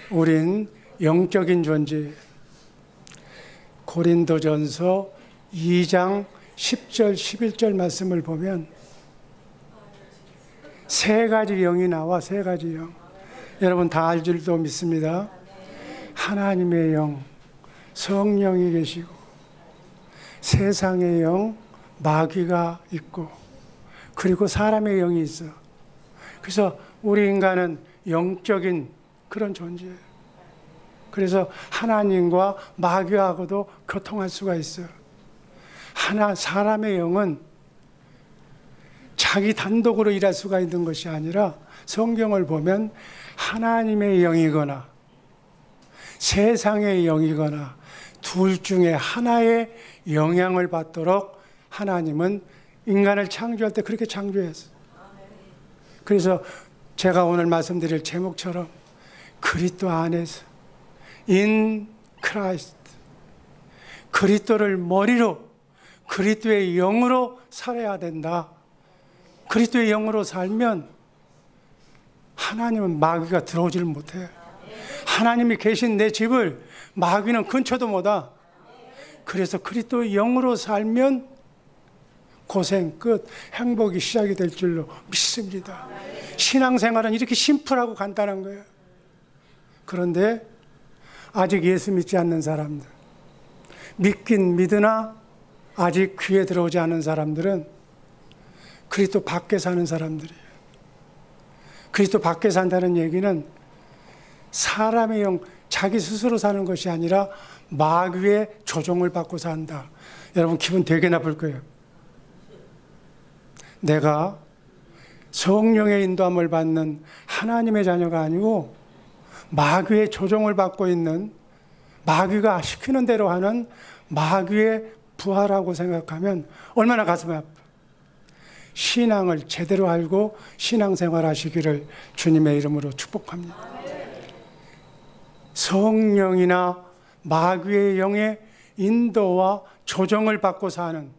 우린 영적인 존재. 고린도전서 2장 10절 11절 말씀을 보면 세 가지 영이 나와. 세 가지 영. 여러분 다 알 줄도 믿습니다. 하나님의 영, 성령이 계시고, 세상의 영, 마귀가 있고, 그리고 사람의 영이 있어. 그래서 우리 인간은 영적인 그런 존재예요. 그래서 하나님과 마귀하고도 교통할 수가 있어요. 사람의 영은 자기 단독으로 일할 수가 있는 것이 아니라 성경을 보면 하나님의 영이거나 세상의 영이거나 둘 중에 하나의 영향을 받도록 하나님은 인간을 창조할 때 그렇게 창조했어요. 그래서 제가 오늘 말씀드릴 제목처럼 그리스도 안에서 In Christ, 그리스도를 머리로 그리스도의 영으로 살아야 된다. 그리스도의 영으로 살면 하나님은 마귀가 들어오지를 못해요. 하나님이 계신 내 집을 마귀는 근처도 못 와. 그래서 그리스도의 영으로 살면 고생 끝, 행복이 시작이 될 줄로 믿습니다. 신앙생활은 이렇게 심플하고 간단한 거예요. 그런데 아직 예수 믿지 않는 사람들, 믿긴 믿으나 아직 귀에 들어오지 않은 사람들은 그리스도 밖에 사는 사람들이에요. 그리스도 밖에 산다는 얘기는 사람의 영, 자기 스스로 사는 것이 아니라 마귀의 조종을 받고 산다. 여러분 기분 되게 나쁠 거예요. 내가 성령의 인도함을 받는 하나님의 자녀가 아니고 마귀의 조종을 받고 있는, 마귀가 시키는 대로 하는 마귀의 부하라고 생각하면 얼마나 가슴이 아파. 신앙을 제대로 알고 신앙생활 하시기를 주님의 이름으로 축복합니다. 성령이나 마귀의 영의 인도와 조정을 받고 사는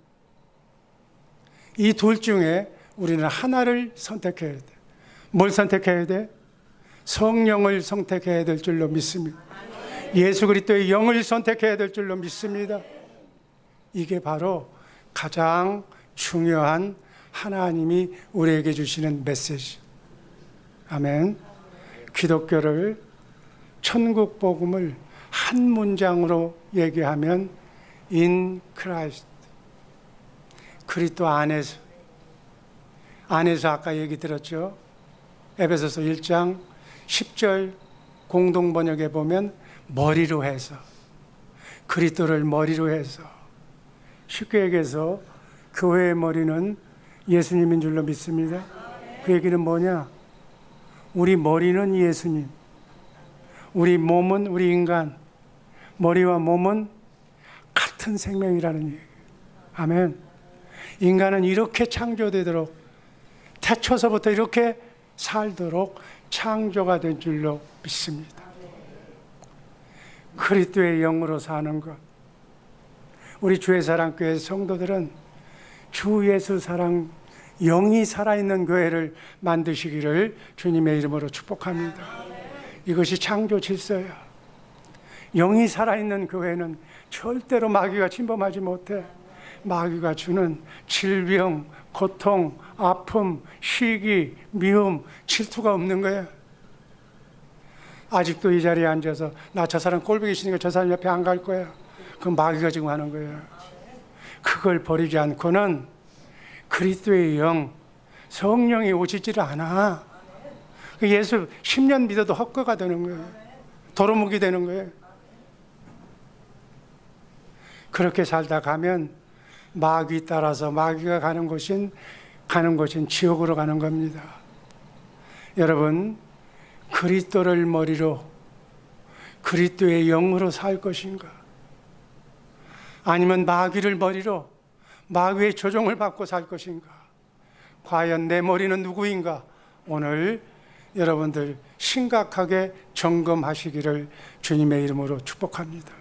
이 둘 중에 우리는 하나를 선택해야 돼. 뭘 선택해야 돼? 성령을 선택해야 될 줄로 믿습니다. 예수 그리스도의 영을 선택해야 될 줄로 믿습니다. 이게 바로 가장 중요한 하나님이 우리에게 주시는 메시지. 아멘. 기독교를, 천국 복음을 한 문장으로 얘기하면 In Christ, 그리스도 안에서 아까 얘기 들었죠. 에베소서 1장 10절 공동 번역에 보면 머리로 해서, 그리스도를 머리로 해서. 쉽게 얘기해서 교회의 머리는 예수님인 줄로 믿습니다. 그 얘기는 뭐냐? 우리 머리는 예수님, 우리 몸은, 우리 인간 머리와 몸은 같은 생명이라는 얘기예요. 아멘. 인간은 이렇게 창조되도록, 태초서부터 이렇게 살도록 창조가 된 줄로 믿습니다. 그리스도의 영으로 사는 것. 우리 주의 사랑교회 성도들은 주 예수 사랑, 영이 살아있는 교회를 만드시기를 주님의 이름으로 축복합니다. 이것이 창조 질서야. 영이 살아있는 교회는 절대로 마귀가 침범하지 못해. 마귀가 주는 질병, 고통, 아픔, 시기, 미움, 질투가 없는 거예요. 아직도 이 자리에 앉아서 나 저 사람 꼴보기 싫으니까 저 사람 옆에 안 갈 거야. 그건 마귀가 지금 하는 거예요. 그걸 버리지 않고는 그리스도의 영, 성령이 오시지를 않아. 예수 10년 믿어도 헛거가 되는 거예요. 도루묵이 되는 거예요. 그렇게 살다 가면 마귀 따라서, 마귀가 가는 곳인 지옥으로 가는 겁니다. 여러분, 그리스도를 머리로 그리스도의 영으로 살 것인가? 아니면 마귀를 머리로 마귀의 조종을 받고 살 것인가? 과연 내 머리는 누구인가? 오늘 여러분들 심각하게 점검하시기를 주님의 이름으로 축복합니다.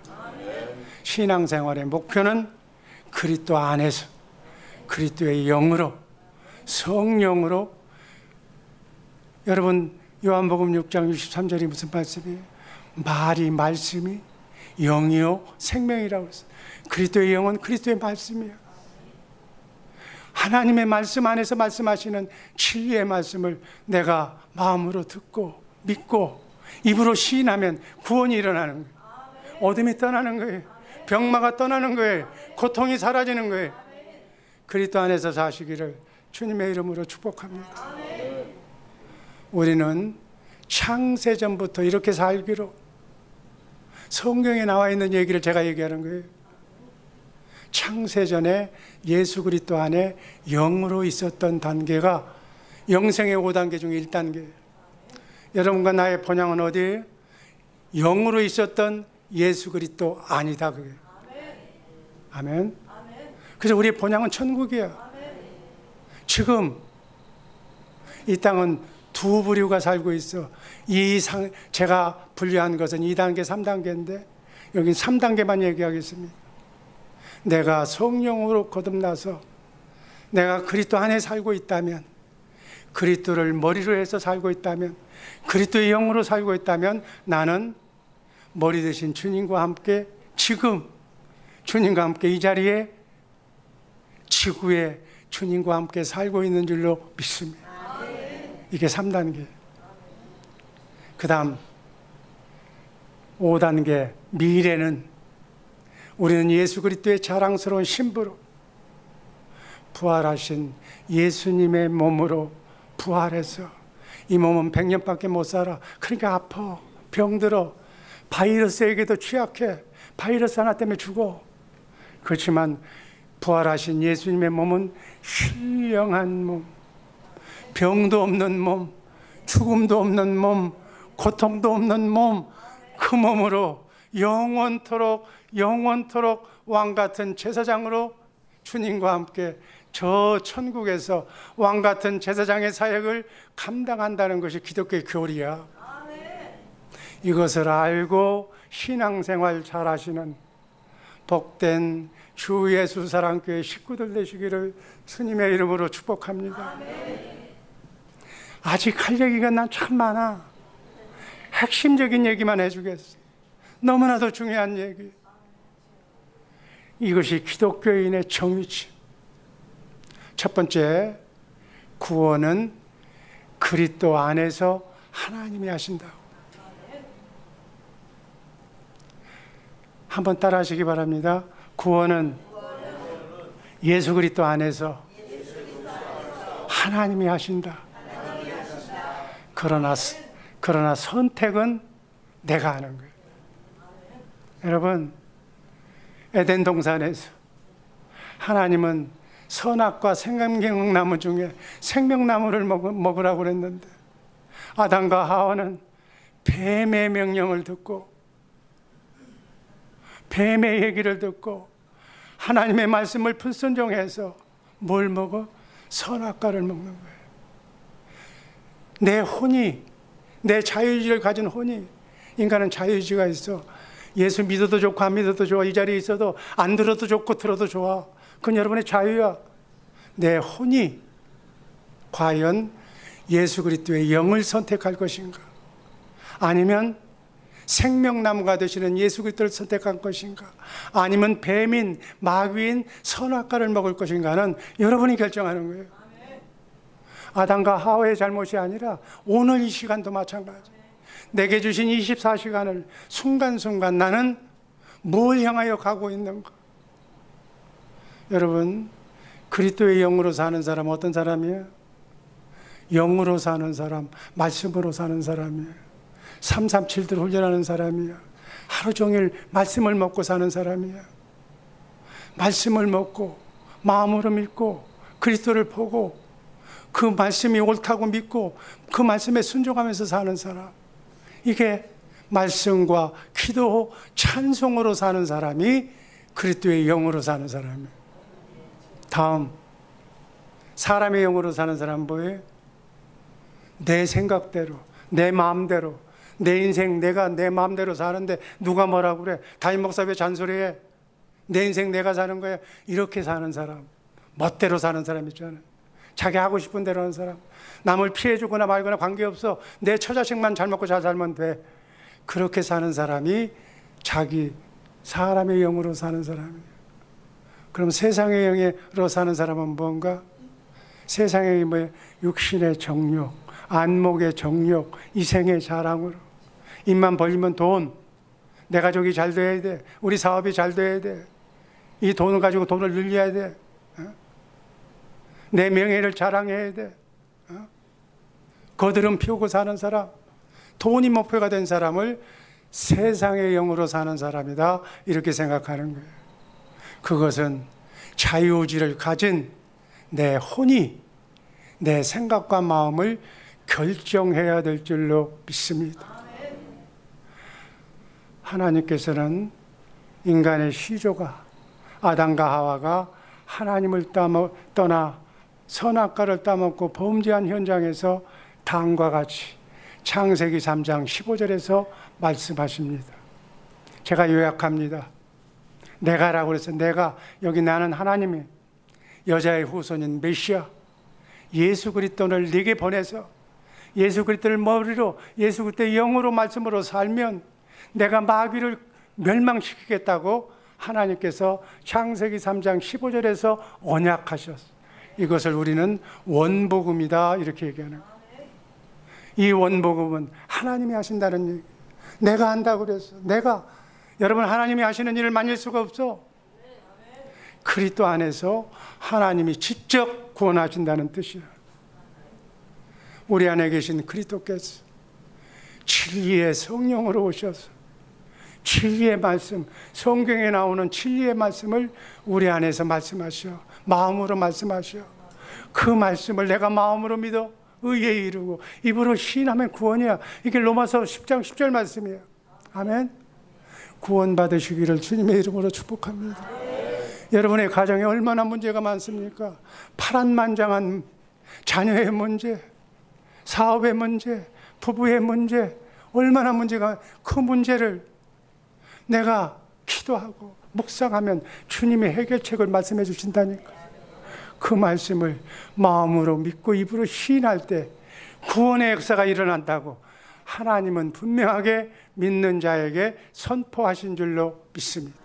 신앙생활의 목표는 그리스도 안에서 그리스도의 영으로, 성령으로. 여러분, 요한복음 6장 63절이 무슨 말씀이에요? 말이 말씀이 영이요 생명이라고 했어요. 그리스도의 영은 그리스도의 말씀이에요. 하나님의 말씀 안에서 말씀하시는 진리의 말씀을 내가 마음으로 듣고 믿고 입으로 시인하면 구원이 일어나는 거예요. 어둠이 떠나는 거예요. 병마가 떠나는 거예요. 고통이 사라지는 거예요. 그리스도 안에서 사시기를 주님의 이름으로 축복합니다. 우리는 창세전부터 이렇게 살기로, 성경에 나와 있는 얘기를 제가 얘기하는 거예요. 창세전에 예수 그리스도 안에 영으로 있었던 단계가 영생의 5단계 중에 1단계예요. 여러분과 나의 본향은 어디예요? 영으로 있었던 예수 그리스도 아니다, 그게. 아멘. 그래서 우리의 본향은 천국이야. 지금 이 땅은 두 부류가 살고 있어. 제가 분류한 것은 2단계, 3단계인데 여긴 3단계만 얘기하겠습니다. 내가 성령으로 거듭나서 내가 그리스도 안에 살고 있다면, 그리스도를 머리로 해서 살고 있다면, 그리스도의 영으로 살고 있다면 나는 머리 대신 주님과 함께 지금 주님과 함께 이 자리에 지구에 주님과 함께 살고 있는 줄로 믿습니다. 이게 3단계. 그 다음 5단계 미래는 우리는 예수 그리스도의 자랑스러운 신부로 부활하신 예수님의 몸으로 부활해서, 이 몸은 100년밖에 못 살아. 그러니까 아파, 병들어, 바이러스에게도 취약해. 바이러스 하나 때문에 죽어. 그렇지만 부활하신 예수님의 몸은 신령한 몸, 병도 없는 몸, 죽음도 없는 몸, 고통도 없는 몸, 그 몸으로 영원토록 왕같은 제사장으로 주님과 함께 저 천국에서 왕같은 제사장의 사역을 감당한다는 것이 기독교의 교리야. 이것을 알고 신앙생활 잘하시는 복된 주 예수 사랑교회 식구들 되시기를 주님의 이름으로 축복합니다. 아직 할 얘기가 난 참 많아. 핵심적인 얘기만 해주겠어. 너무나도 중요한 얘기. 이것이 기독교인의 정의치. 첫 번째, 구원은 그리스도 안에서 하나님이 하신다고. 한번 따라 하시기 바랍니다. 구원은 예수 그리스도 안에서 하나님이 하신다. 그러나 선택은 내가 하는 거예요. 여러분, 에덴 동산에서 하나님은 선악과 생명나무 중에 생명나무를 먹으라고 그랬는데, 아담과 하와는 뱀의 명령을 듣고, 뱀의 얘기를 듣고 하나님의 말씀을 불순종해서 뭘 먹어? 선악과를 먹는 거예요. 내 혼이, 내 자유의지를 가진 혼이, 인간은 자유의지가 있어. 예수 믿어도 좋고 안 믿어도 좋아. 이 자리에 있어도 안 들어도 좋고 들어도 좋아. 그건 여러분의 자유야. 내 혼이 과연 예수 그리스도의 영을 선택할 것인가, 아니면 생명나무가 되시는 예수 그리스도를 선택할 것인가, 아니면 뱀인 마귀인 선악과를 먹을 것인가는 여러분이 결정하는 거예요. 아담과 하와의 잘못이 아니라 오늘 이 시간도 마찬가지. 내게 주신 24시간을 순간순간 나는 뭘 향하여 가고 있는가. 여러분, 그리스도의 영으로 사는 사람 어떤 사람이에요? 영으로 사는 사람, 말씀으로 사는 사람이에요. 337들 훈련하는 사람이에요. 하루 종일 말씀을 먹고 사는 사람이에요. 말씀을 먹고 마음으로 믿고 그리스도를 보고 그 말씀이 옳다고 믿고 그 말씀에 순종하면서 사는 사람, 이게 말씀과 기도, 찬송으로 사는 사람이 그리스도의 영으로 사는 사람이에요. 다음, 사람의 영으로 사는 사람은 뭐예요? 내 생각대로, 내 마음대로, 내 인생 내가 내 마음대로 사는데 누가 뭐라고 그래? 담임 목사 왜 잔소리해? 내 인생 내가 사는 거야. 이렇게 사는 사람, 멋대로 사는 사람 있잖아요. 자기 하고 싶은 대로 하는 사람, 남을 피해주거나 말거나 관계없어, 내 처자식만 잘 먹고 잘 살면 돼, 그렇게 사는 사람이 자기 사람의 영으로 사는 사람이에요. 그럼 세상의 영으로 사는 사람은 뭔가? 세상의 뭐 육신의 정욕, 안목의 정욕, 이생의 자랑으로, 입만 벌리면 돈, 내 가족이 잘 돼야 돼, 우리 사업이 잘 돼야 돼, 이 돈을 가지고 돈을 늘려야 돼, 내 명예를 자랑해야 돼. 거드름 피우고 사는 사람, 돈이 목표가 된 사람을 세상의 영으로 사는 사람이다, 이렇게 생각하는 거예요. 그것은 자유의지를 가진 내 혼이 내 생각과 마음을 결정해야 될 줄로 믿습니다. 하나님께서는 인간의 시조가, 아담과 하와가 하나님을 떠나 선악과를 따먹고 범죄한 현장에서 다음과 같이 창세기 3장 15절에서 말씀하십니다. 제가 요약합니다. 내가라고 그래서, 내가, 여기 나는 하나님이 여자의 후손인 메시아 예수 그리스도를 네게 보내서 예수 그리스도를 머리로, 예수 그리스도의 영으로, 말씀으로 살면 내가 마귀를 멸망시키겠다고 하나님께서 창세기 3장 15절에서 언약하셨어요. 이것을 우리는 원복음이다, 이렇게 얘기하는 거예요. 이 원복음은 하나님이 하신다는 얘기. 내가 한다고 그랬어. 여러분, 하나님이 하시는 일을 만질 수가 없어. 그리스도 안에서 하나님이 직접 구원하신다는 뜻이야. 우리 안에 계신 그리스도께서 진리의 성령으로 오셔서 진리의 말씀, 성경에 나오는 진리의 말씀을 우리 안에서 말씀하셔. 마음으로 말씀하셔. 그 말씀을 내가 마음으로 믿어 의에 이르고 입으로 시인하면 구원이야. 이게 로마서 10장 10절 말씀이에요. 아멘. 구원 받으시기를 주님의 이름으로 축복합니다. 여러분의 가정에 얼마나 문제가 많습니까? 파란만장한 자녀의 문제, 사업의 문제, 부부의 문제, 얼마나 문제가, 그 문제를 내가 기도하고 묵상하면 주님의 해결책을 말씀해 주신다니까. 그 말씀을 마음으로 믿고 입으로 시인할 때 구원의 역사가 일어난다고 하나님은 분명하게 믿는 자에게 선포하신 줄로 믿습니다.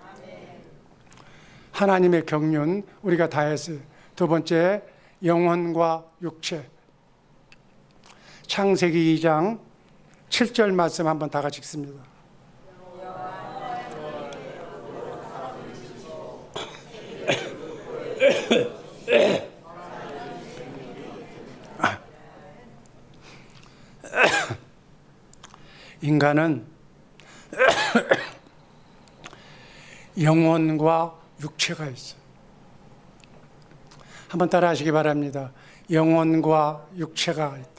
하나님의 경륜 우리가 다 했어요. 두 번째, 영혼과 육체. 창세기 2장 7절 말씀 한번 다 같이 읽습니다. 인간은 영혼과 육체가 있어요. 한번 따라 하시기 바랍니다. 영혼과 육체가 있다.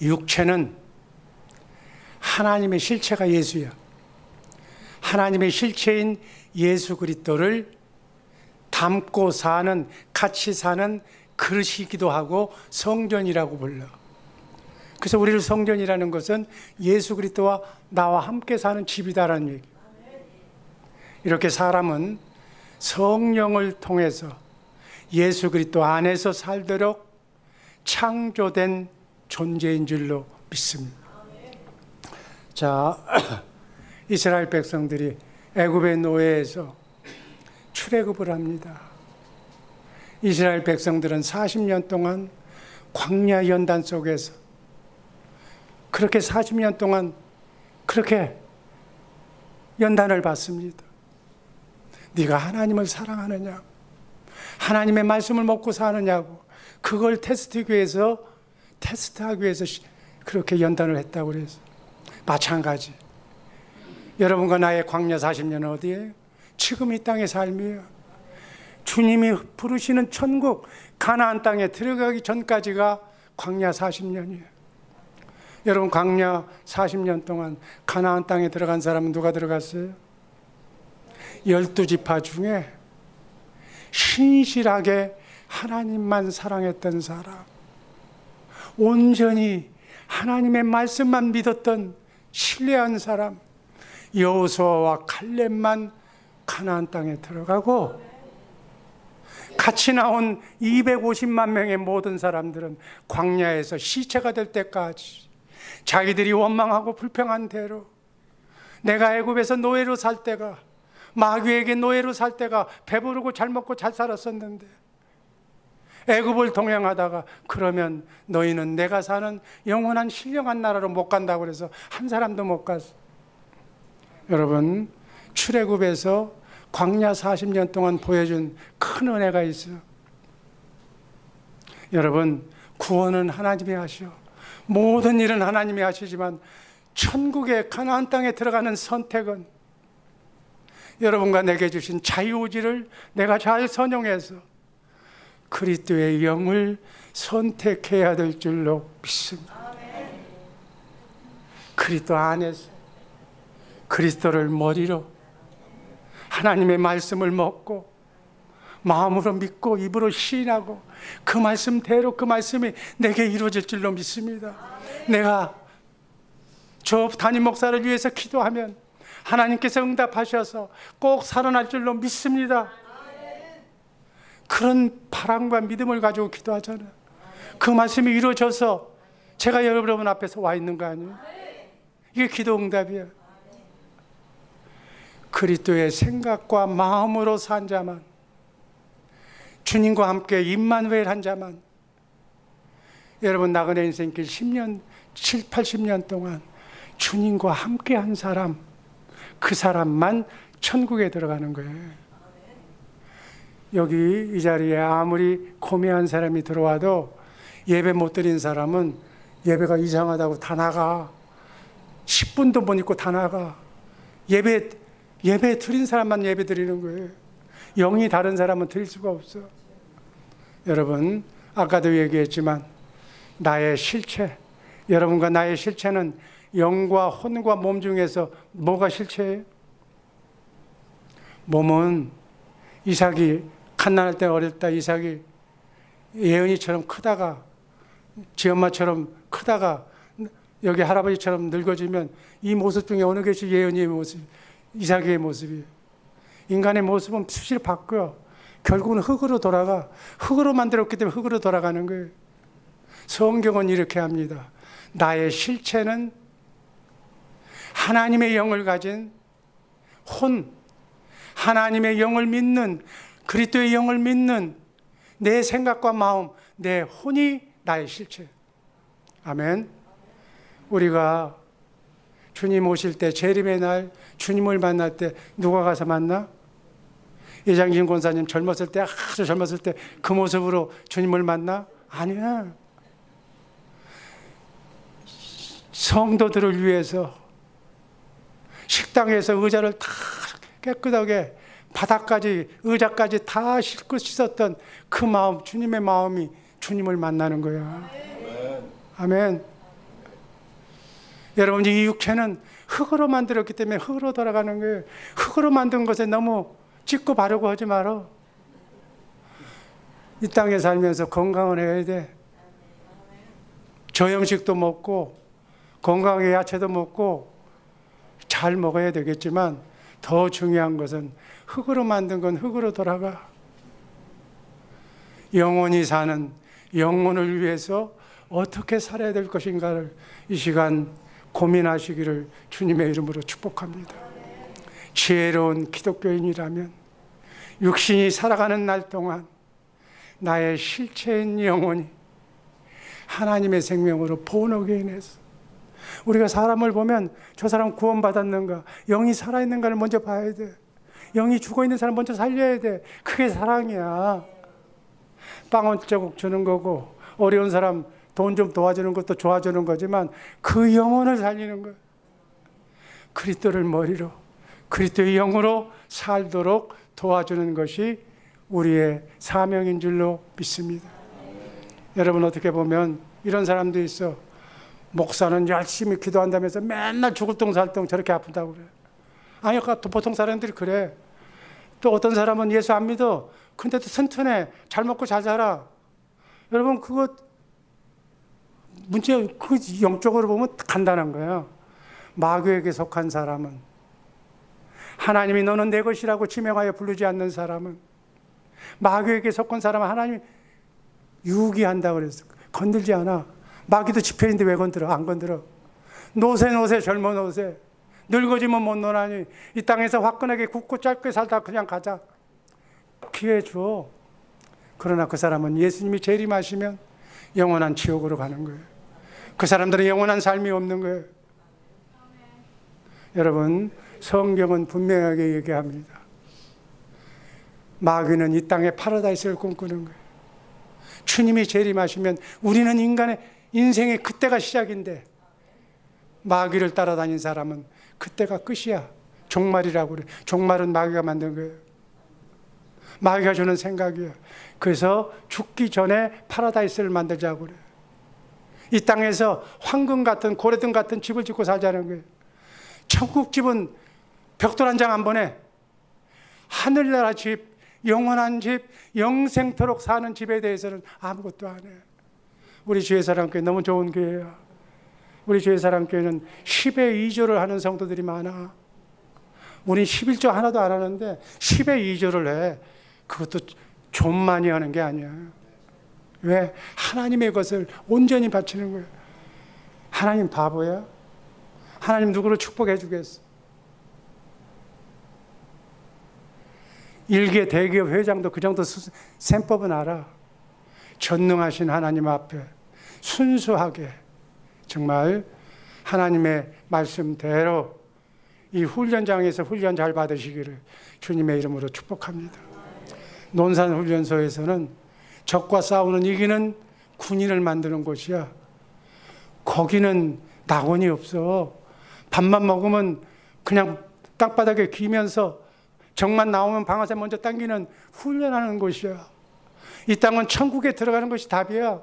육체는 하나님의 실체가 예수야. 하나님의 실체인 예수 그리스도를 담고 사는, 같이 사는 그릇이기도 하고 성전이라고 불러. 그래서 우리를 성전이라는 것은 예수 그리스도와 나와 함께 사는 집이다라는 얘기. 이렇게 사람은 성령을 통해서 예수 그리스도 안에서 살도록 창조된 존재인 줄로 믿습니다. 자, 이스라엘 백성들이 애굽의 노예에서 출애굽을 합니다. 이스라엘 백성들은 40년 동안 광야 연단 속에서 그렇게 40년 동안 그렇게 연단을 받습니다. 네가 하나님을 사랑하느냐, 하나님의 말씀을 먹고 사느냐고, 그걸 테스트하기 위해서 그렇게 연단을 했다고 그래서 마찬가지. 여러분과 나의 광야 40년은 어디예요? 지금 이 땅의 삶이에요. 주님이 부르시는 천국 가나안 땅에 들어가기 전까지가 광야 40년이에요. 여러분, 광야 40년 동안 가나안 땅에 들어간 사람은 누가 들어갔어요? 12지파 중에 신실하게 하나님만 사랑했던 사람, 온전히 하나님의 말씀만 믿었던 신뢰한 사람, 여호수아와 칼렙만 가나안 땅에 들어가고, 같이 나온 250만 명의 모든 사람들은 광야에서 시체가 될 때까지 자기들이 원망하고 불평한 대로 내가 애굽에서 노예로 살 때가, 마귀에게 노예로 살 때가 배부르고 잘 먹고 잘 살았었는데 애굽을 동행하다가 그러면 너희는 내가 사는 영원한 신령한 나라로 못 간다고 그래서 한 사람도 못 갔어. 여러분, 출애굽에서 광야 40년 동안 보여준 큰 은혜가 있어요. 여러분, 구원은 하나님이 하시오. 모든 일은 하나님이 하시지만 천국의 가나안 땅에 들어가는 선택은 여러분과 내게 주신 자유의지를 내가 잘 선용해서 그리스도의 영을 선택해야 될 줄로 믿습니다. 그리스도 안에서 그리스도를 머리로 하나님의 말씀을 먹고 마음으로 믿고 입으로 시인하고 그 말씀대로 그 말씀이 내게 이루어질 줄로 믿습니다. 내가 저 담임 목사를 위해서 기도하면 하나님께서 응답하셔서 꼭 살아날 줄로 믿습니다. 그런 바람과 믿음을 가지고 기도하잖아요. 그 말씀이 이루어져서 제가 여러분 앞에서 와 있는 거 아니에요? 이게 기도 응답이에요. 그리스도의 생각과 마음으로 산 자만, 주님과 함께 임마누엘 한 자만, 여러분 나그네 인생길 10년, 7, 80년 동안 주님과 함께 한 사람, 그 사람만 천국에 들어가는 거예요. 여기 이 자리에 아무리 고매한 사람이 들어와도 예배 못 드린 사람은 예배가 이상하다고 다 나가. 10분도 못 있고 다 나가. 예배 드린 사람만 예배 드리는 거예요. 영이 다른 사람은 드릴 수가 없어. 여러분, 아까도 얘기했지만 나의 실체, 여러분과 나의 실체는 영과 혼과 몸 중에서 뭐가 실체예요? 몸은 이삭이 갓난할 때 어릴 때 이삭이 예언이처럼 크다가 지엄마처럼 크다가 여기 할아버지처럼 늙어지면 이 모습 중에 어느 것이 예언의 모습, 이삭의 모습이에요. 인간의 모습은 수시로 바뀌어. 결국은 흙으로 돌아가. 흙으로 만들었기 때문에 흙으로 돌아가는 거예요. 성경은 이렇게 합니다. 나의 실체는 하나님의 영을 가진 혼, 하나님의 영을 믿는, 그리스도의 영을 믿는 내 생각과 마음, 내 혼이 나의 실체. 아멘. 우리가 주님 오실 때, 재림의 날 주님을 만날 때 누가 가서 만나? 이장진 권사님 젊었을 때, 아주 젊었을 때 그 모습으로 주님을 만나? 아니야. 성도들을 위해서 식당에서 의자를 다 깨끗하게 바닥까지 의자까지 다 씻고 씻었던 그 마음, 주님의 마음이 주님을 만나는 거야. 아멘. 여러분, 이 육체는 흙으로 만들었기 때문에 흙으로 돌아가는 거예요. 흙으로 만든 것에 너무 찍고 바르고 하지 마라. 이 땅에 살면서 건강을 해야 돼. 저염식도 먹고 건강하게 야채도 먹고 잘 먹어야 되겠지만 더 중요한 것은 흙으로 만든 건 흙으로 돌아가. 영원히 사는 영혼을 위해서 어떻게 살아야 될 것인가를 이 시간 고민하시기를 주님의 이름으로 축복합니다. 지혜로운 기독교인이라면 육신이 살아가는 날 동안 나의 실체인 영혼이 하나님의 생명으로 본어게 인해서 우리가 사람을 보면 저 사람 구원받았는가, 영이 살아있는가를 먼저 봐야 돼. 영이 죽어있는 사람 먼저 살려야 돼. 그게 사랑이야. 빵 한 조각 주는 거고 어려운 사람 돈 좀 도와주는 것도 도와주는 거지만 그 영혼을 살리는 거야. 그리스도를 머리로 그리스도의 영으로 살도록 도와주는 것이 우리의 사명인 줄로 믿습니다. 여러분, 어떻게 보면 이런 사람도 있어. 목사는 열심히 기도한다면서 맨날 죽을 똥살똥 저렇게 아픈다고 그래. 아니, 보통 사람들이 그래. 또 어떤 사람은 예수 안 믿어. 근데도 튼튼해. 잘 먹고 잘 살아. 여러분, 그거 문제, 그 영적으로 보면 간단한 거예요. 마귀에게 속한 사람은, 하나님이 너는 내 것이라고 지명하여 부르지 않는 사람은, 마귀에게 속한 사람은 하나님이 유기한다고 그랬어. 건들지 않아. 마귀도 지편인데 왜 건드려? 안 건드려. 노세 젊어 노세. 늙어지면 못 노나니 이 땅에서 화끈하게 굳고 짧게 살다 그냥 가자. 기회 줘. 그러나 그 사람은 예수님이 재림하시면 영원한 지옥으로 가는 거예요. 그 사람들은 영원한 삶이 없는 거예요. 여러분, 성경은 분명하게 얘기합니다. 마귀는 이 땅에 파라다이스를 꿈꾸는 거예요. 주님이 재림하시면 우리는 인간의 인생의 그때가 시작인데 마귀를 따라다닌 사람은 그때가 끝이야. 종말이라고 그래. 종말은 마귀가 만든 거예요. 마귀가 주는 생각이에요. 그래서 죽기 전에 파라다이스를 만들자고 그래요. 이 땅에서 황금 같은 고래등 같은 집을 짓고 살자는 거예요. 천국 집은 벽돌 한 장 안 보내. 하늘나라 집, 영원한 집, 영생토록 사는 집에 대해서는 아무것도 안 해요. 우리 주의사랑교회 너무 좋은 교회야. 우리 주의사랑교회는 10의 2조를 하는 성도들이 많아. 우린 11조 하나도 안 하는데 10의 2조를 해. 그것도 좀 많이 하는 게 아니야. 왜? 하나님의 것을 온전히 바치는 거예요. 하나님 바보야? 하나님 누구를 축복해 주겠어? 일개 대기업 회장도 그 정도 셈법은 알아. 전능하신 하나님 앞에 순수하게 정말 하나님의 말씀대로 이 훈련장에서 훈련 잘 받으시기를 주님의 이름으로 축복합니다. 논산훈련소에서는 적과 싸우는 이기는 군인을 만드는 곳이야. 거기는 낙원이 없어. 밥만 먹으면 그냥 땅바닥에 기면서 적만 나오면 방아쇠 먼저 당기는 훈련하는 곳이야. 이 땅은 천국에 들어가는 것이 답이야.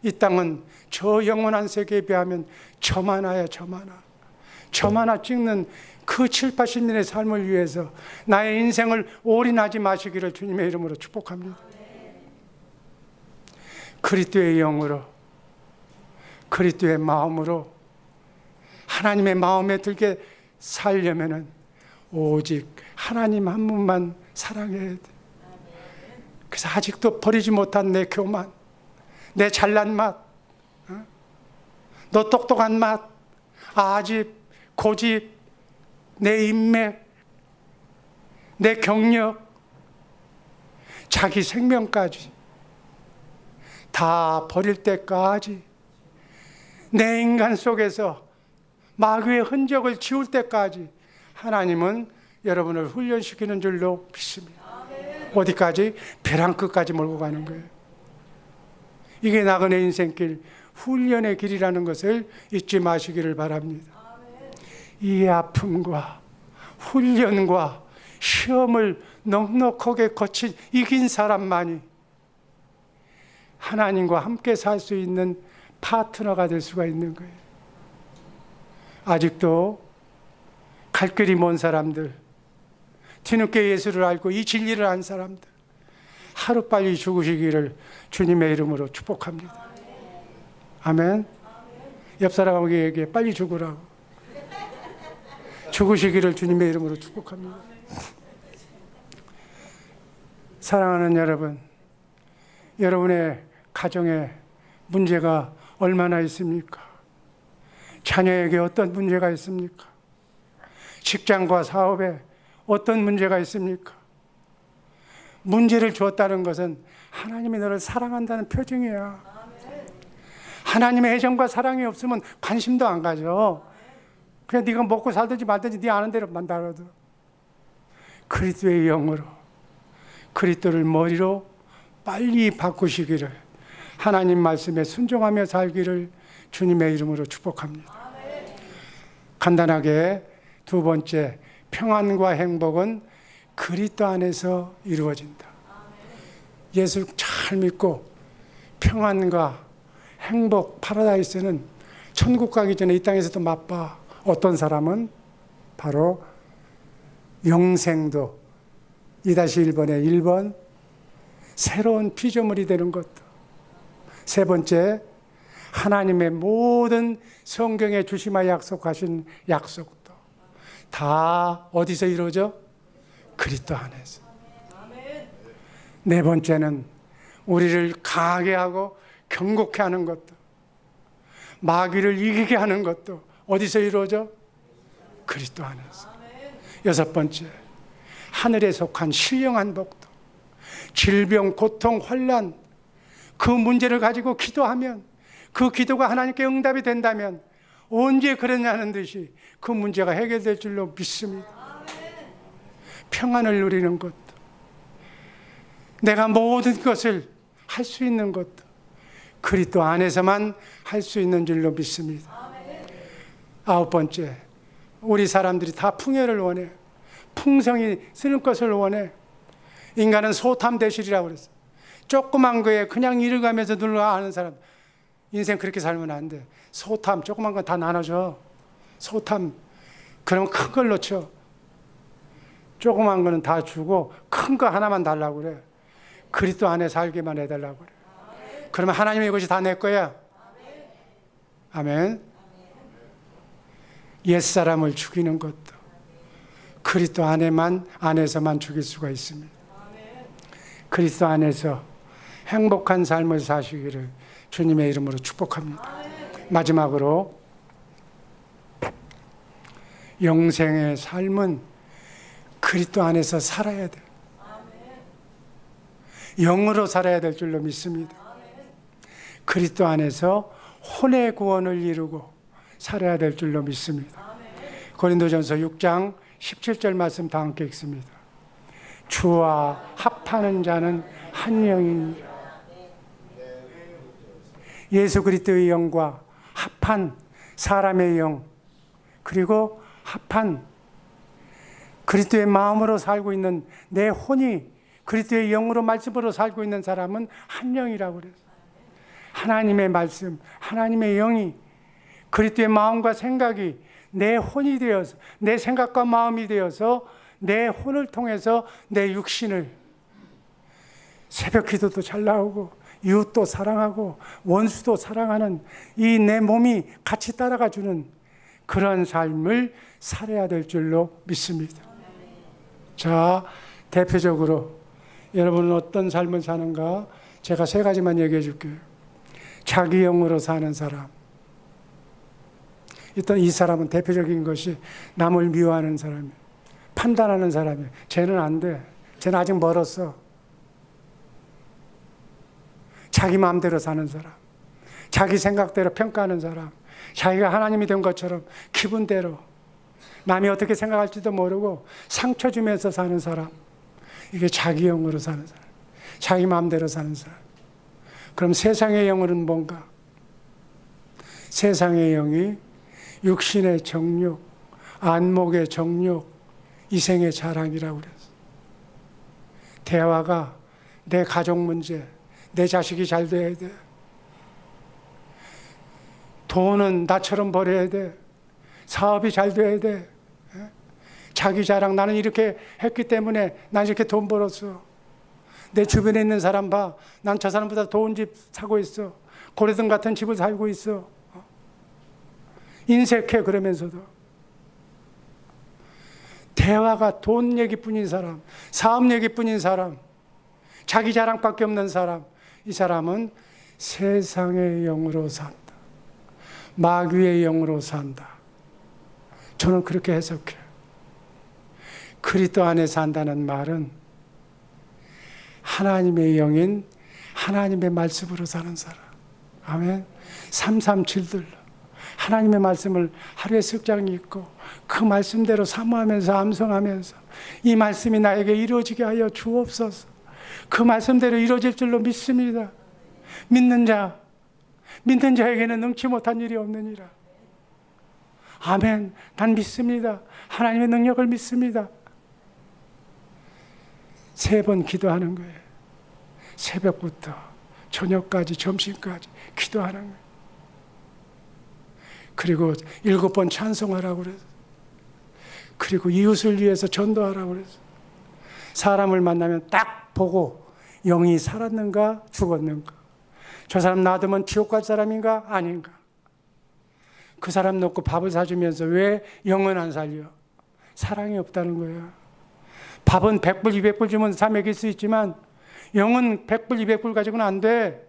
이 땅은 저 영원한 세계에 비하면 점 하나야, 점 하나. 점 하나 찍는 그 7, 80년의 삶을 위해서 나의 인생을 올인하지 마시기를 주님의 이름으로 축복합니다. 그리스도의 영으로, 그리스도의 마음으로 하나님의 마음에 들게 살려면은 오직 하나님 한 분만 사랑해야 돼. 그래서 아직도 버리지 못한 내 교만, 내 잘난 맛, 너 똑똑한 맛, 아집, 고집, 내 인맥, 내 경력, 자기 생명까지 다 버릴 때까지 내 인간 속에서 마귀의 흔적을 지울 때까지 하나님은 여러분을 훈련시키는 줄로 믿습니다. 어디까지? 벼랑 끝까지 몰고 가는 거예요. 이게 나그네 인생길, 훈련의 길이라는 것을 잊지 마시기를 바랍니다. 이 아픔과 훈련과 시험을 넉넉하게 거친 이긴 사람만이 하나님과 함께 살 수 있는 파트너가 될 수가 있는 거예요. 아직도 갈 길이 먼 사람들, 뒤늦게 예수를 알고 이 진리를 안 사람들, 하루빨리 죽으시기를 주님의 이름으로 축복합니다. 아멘. 옆 사람에게 얘기해, 빨리 죽으라고. 죽으시기를 주님의 이름으로 축복합니다. 사랑하는 여러분, 여러분의 가정에 문제가 얼마나 있습니까? 자녀에게 어떤 문제가 있습니까? 직장과 사업에 어떤 문제가 있습니까? 문제를 주었다는 것은 하나님이 너를 사랑한다는 표징이야. 하나님의 애정과 사랑이 없으면 관심도 안 가져. 그냥 네가 먹고 살든지 말든지 네 아는 대로 만들어도. 그리스도의 영으로, 그리스도를 머리로 빨리 바꾸시기를, 하나님 말씀에 순종하며 살기를 주님의 이름으로 축복합니다. 간단하게 두 번째, 평안과 행복은 그리스도 안에서 이루어진다. 예수 잘 믿고 평안과 행복, 파라다이스는 천국 가기 전에 이 땅에서도 맛봐. 어떤 사람은 바로 영생도 2-1번에 1번 새로운 피조물이 되는 것도, 세 번째 하나님의 모든 성경에 주시마 약속하신 약속도 다 어디서 이루어져? 그리스도 안에서. 네 번째는 우리를 강하게 하고 견고케 하는 것도, 마귀를 이기게 하는 것도 어디서 이루어져? 그리스도 안에서. 여섯 번째, 하늘에 속한 신령한 복도, 질병, 고통, 환난, 그 문제를 가지고 기도하면, 그 기도가 하나님께 응답이 된다면 언제 그러냐는 듯이 그 문제가 해결될 줄로 믿습니다. 평안을 누리는 것도, 내가 모든 것을 할 수 있는 것도 그리스도 안에서만 할 수 있는 줄로 믿습니다. 아홉 번째, 우리 사람들이 다 풍요를 원해. 풍성히 쓰는 것을 원해. 인간은 소탐대실이라고 그랬어. 조그만 거에 그냥 일어가면서 눌러가는 사람, 인생 그렇게 살면 안 돼. 소탐, 조그만 건 다 나눠줘. 소탐, 그러면 큰 걸 놓쳐. 조그만 거는 다 주고 큰 거 하나만 달라고 그래. 그리스도 안에 살게만 해달라고 그래. 그러면 하나님의 것이 다 내 거야. 아멘. 옛사람을 죽이는 것도 그리스도 안에서만 죽일 수가 있습니다. 그리스도 안에서 행복한 삶을 사시기를 주님의 이름으로 축복합니다. 마지막으로 영생의 삶은 그리스도 안에서 살아야 돼. 영으로 살아야 될 줄로 믿습니다. 그리스도 안에서 혼의 구원을 이루고 살아야 될 줄로 믿습니다. 고린도전서 6장 17절 말씀 다 함께 읽습니다. 주와 합하는 자는 한 영이니라. 예수 그리스도의 영과 합한 사람의 영, 그리고 합한 그리스도의 마음으로 살고 있는 내 혼이 그리스도의 영으로 말씀으로 살고 있는 사람은 한 영이라고 그래요. 하나님의 말씀, 하나님의 영이 그리스도의 마음과 생각이 내 혼이 되어서, 내 생각과 마음이 되어서 내 혼을 통해서 내 육신을, 새벽 기도도 잘 나오고 이웃도 사랑하고 원수도 사랑하는 이 내 몸이 같이 따라가 주는 그런 삶을 살아야 될 줄로 믿습니다. 자, 대표적으로 여러분은 어떤 삶을 사는가? 제가 세 가지만 얘기해 줄게요. 자기 영으로 사는 사람. 일단 이 사람은 대표적인 것이 남을 미워하는 사람이에요. 판단하는 사람이에요. 쟤는 안 돼. 쟤는 아직 멀었어. 자기 마음대로 사는 사람. 자기 생각대로 평가하는 사람. 자기가 하나님이 된 것처럼 기분대로 남이 어떻게 생각할지도 모르고 상처 주면서 사는 사람. 이게 자기 영으로 사는 사람. 자기 마음대로 사는 사람. 그럼 세상의 영은 뭔가? 세상의 영이 육신의 정욕, 안목의 정욕, 이생의 자랑이라고 그랬어. 대화가 내 가족 문제, 내 자식이 잘 돼야 돼. 돈은 나처럼 벌어야 돼. 사업이 잘 돼야 돼. 자기 자랑, 나는 이렇게 했기 때문에 난 이렇게 돈 벌었어. 내 주변에 있는 사람 봐. 난 저 사람보다 좋은 집 사고 있어. 고래등 같은 집을 살고 있어. 인색해. 그러면서도 대화가 돈 얘기뿐인 사람, 사업 얘기뿐인 사람, 자기 자랑밖에 없는 사람, 이 사람은 세상의 영으로 산다. 마귀의 영으로 산다. 저는 그렇게 해석해요. 그리스도 안에 산다는 말은 하나님의 영인 하나님의 말씀으로 사는 사람. 아멘. 337들로 하나님의 말씀을 하루에 습장이 있고 그 말씀대로 사모하면서 암송하면서 이 말씀이 나에게 이루어지게 하여 주옵소서. 그 말씀대로 이루어질 줄로 믿습니다. 믿는 자에게는 능치 못한 일이 없느니라. 아멘. 난 믿습니다. 하나님의 능력을 믿습니다. 3번 기도하는 거예요. 새벽부터 저녁까지, 점심까지 기도하는 거예요. 그리고 7번 찬송하라고 그랬어요. 그리고 이웃을 위해서 전도하라고 그랬어요. 사람을 만나면 딱 보고 영이 살았는가 죽었는가, 저 사람 놔두면 지옥 갈 사람인가 아닌가. 그 사람 놓고 밥을 사주면서 왜 영은 안 살려? 사랑이 없다는 거야. 밥은 100불 200불 주면 사 먹일 수 있지만 영은 100불, 200불 가지고는 안 돼.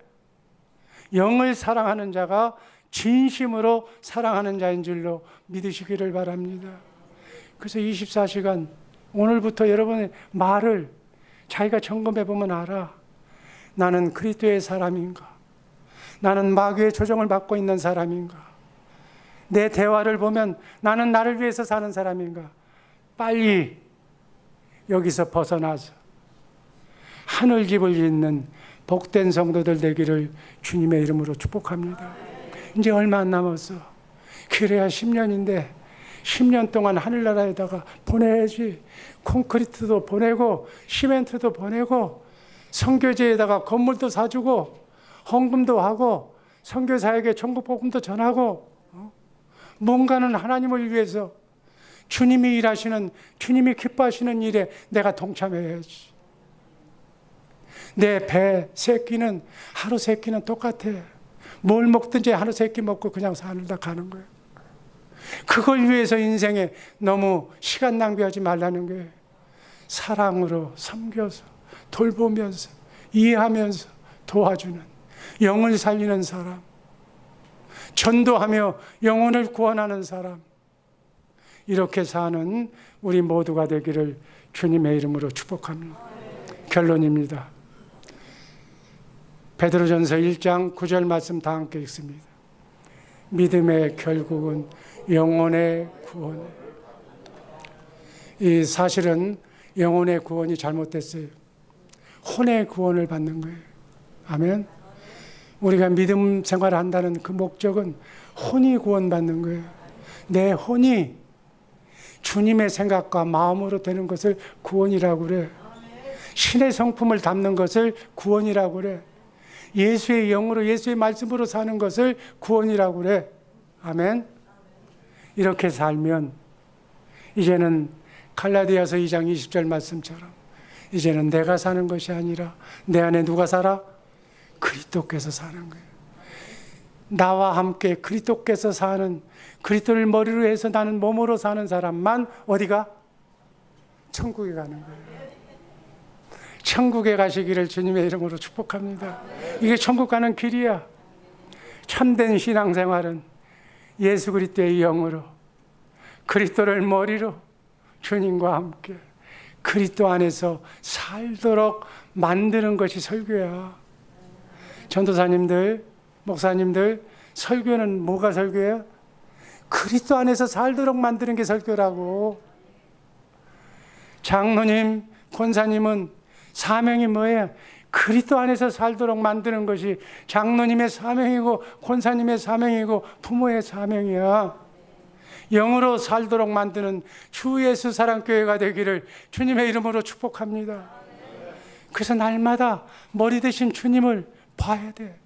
영을 사랑하는 자가 진심으로 사랑하는 자인 줄로 믿으시기를 바랍니다. 그래서 24시간 오늘부터 여러분의 말을 자기가 점검해 보면 알아. 나는 그리스도의 사람인가? 나는 마귀의 조종을 받고 있는 사람인가? 내 대화를 보면 나는 나를 위해서 사는 사람인가? 빨리 여기서 벗어나서 하늘집을 짓는 복된 성도들 되기를 주님의 이름으로 축복합니다. 이제 얼마 안 남았어. 그래야 10년인데 10년 동안 하늘나라에다가 보내야지. 콘크리트도 보내고 시멘트도 보내고 선교지에다가 건물도 사주고 헌금도 하고 선교사에게 천국 복음도 전하고 뭔가는 하나님을 위해서 주님이 일하시는, 주님이 기뻐하시는 일에 내가 동참해야지. 내 배 세 끼는, 하루 세 끼는 똑같아. 뭘 먹든지 하루 세 끼 먹고 그냥 살다 가는 거예요. 그걸 위해서 인생에 너무 시간 낭비하지 말라는 거예요. 사랑으로 섬겨서 돌보면서 이해하면서 도와주는, 영을 살리는 사람, 전도하며 영혼을 구원하는 사람, 이렇게 사는 우리 모두가 되기를 주님의 이름으로 축복합니다. 결론입니다. 베드로전서 1장 9절 말씀 다 함께 읽습니다. 믿음의 결국은 영혼의 구원. 이 사실은 영혼의 구원이 잘못됐어요. 혼의 구원을 받는 거예요. 아멘. 우리가 믿음 생활을 한다는 그 목적은 혼이 구원받는 거예요. 내 혼이 주님의 생각과 마음으로 되는 것을 구원이라고 그래. 신의 성품을 담는 것을 구원이라고 그래. 예수의 영으로, 예수의 말씀으로 사는 것을 구원이라고 그래. 아멘. 이렇게 살면 이제는 갈라디아서 2장 20절 말씀처럼 이제는 내가 사는 것이 아니라 내 안에 누가 살아? 그리스도께서 사는 거예요. 나와 함께 그리스도께서 사는, 그리스도를 머리로 해서 나는 몸으로 사는 사람만 어디가? 천국에 가는 거예요. 천국에 가시기를 주님의 이름으로 축복합니다. 이게 천국 가는 길이야. 참된 신앙생활은 예수 그리스도의 영으로, 그리스도를 머리로 주님과 함께 그리스도 안에서 살도록 만드는 것이 설교야. 전도사님들, 목사님들, 설교는 뭐가 설교야? 그리스도 안에서 살도록 만드는 게 설교라고. 장로님, 권사님은 사명이 뭐예요? 그리스도 안에서 살도록 만드는 것이 장로님의 사명이고 권사님의 사명이고 부모의 사명이야. 영으로 살도록 만드는 주 예수 사랑교회가 되기를 주님의 이름으로 축복합니다. 그래서 날마다 머리 대신 주님을 봐야 돼.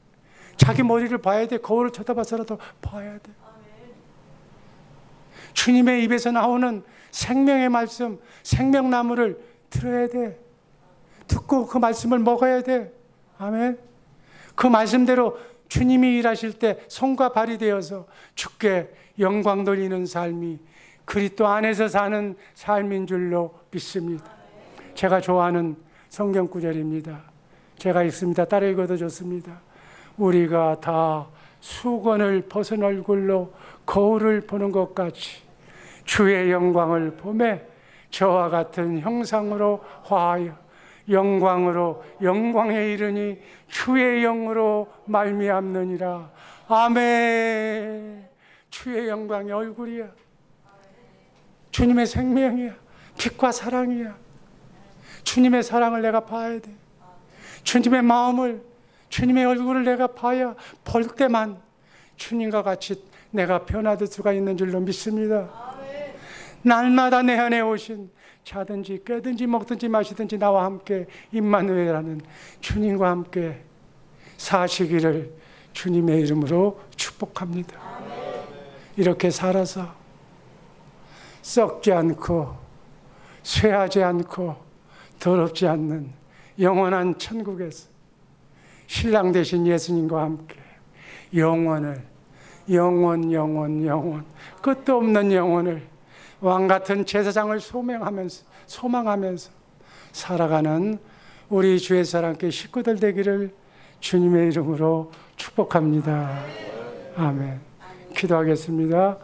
자기 머리를 봐야 돼. 거울을 쳐다봐서라도 봐야 돼. 주님의 입에서 나오는 생명의 말씀, 생명나무를 들어야 돼. 듣고 그 말씀을 먹어야 돼. 아멘. 그 말씀대로 주님이 일하실 때 손과 발이 되어서 주께 영광 돌리는 삶이 그리스도 안에서 사는 삶인 줄로 믿습니다. 제가 좋아하는 성경 구절입니다. 제가 읽습니다. 따라 읽어도 좋습니다. 우리가 다 수건을 벗은 얼굴로 거울을 보는 것 같이 주의 영광을 보매 저와 같은 형상으로 화하여 영광으로 영광에 이르니 주의 영으로 말미암느니라. 아멘. 주의 영광이 얼굴이야. 주님의 생명이야. 빛과 사랑이야. 주님의 사랑을 내가 봐야 돼. 주님의 마음을, 주님의 얼굴을 내가 봐야 볼 때만 주님과 같이 내가 변화될 수가 있는 줄로 믿습니다. 날마다 내 안에 오신 자든지 깨든지 먹든지 마시든지 나와 함께 임마누엘이라는 주님과 함께 사시기를 주님의 이름으로 축복합니다. 이렇게 살아서 썩지 않고 쇠하지 않고 더럽지 않는 영원한 천국에서 신랑 되신 예수님과 함께 영원을 영원 끝도 없는 영혼을 왕같은 제사장을 소망하면서 살아가는 우리 주의 사랑께 식구들 되기를 주님의 이름으로 축복합니다. 아멘. 기도하겠습니다.